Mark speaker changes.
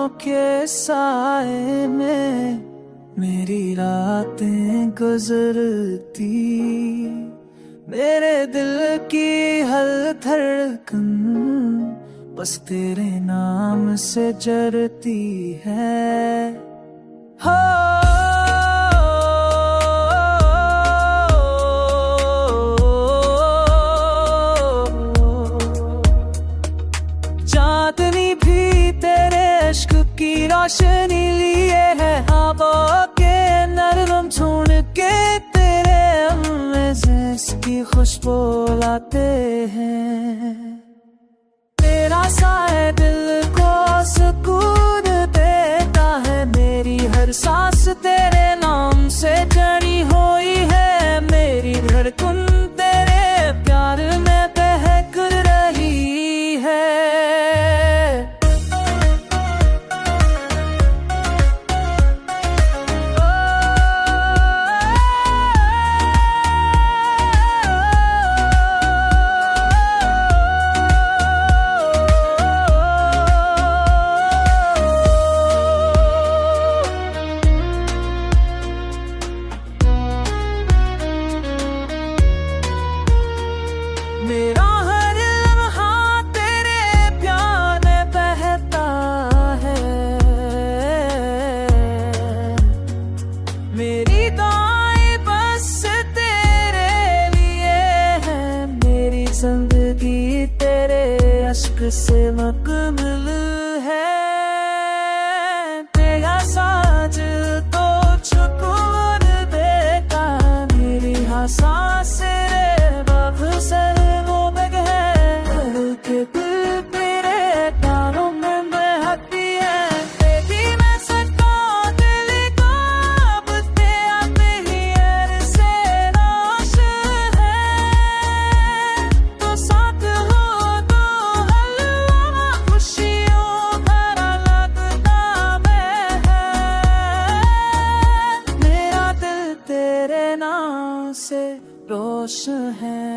Speaker 1: बादलों के साए में मेरी रातें गुजरती, मेरे दिल की हर धड़कन बस तेरे नाम से जरती है। हो चांदनी भी तेरे इश्क की रोशनी लिए है, हवा के नरम छून के तेरे में जिसकी खुशबू लाते हैं। तेरा साए दिल को सुकून देता है, मेरी हर सांस तेरे नाम से जड़ी हुई है। मेरी धड़कन तेरे प्यार में बहक रही है। मेरा हर लम्हा तेरे प्यार में बहता है, मेरी दुआएं बस तेरे लिए है। मेरी जिंदगी तेरे अश्क से मुकम्मल है। तेरा साज तो सुकून देता, मेरी हर सांस तेरे बाब से रोशन है।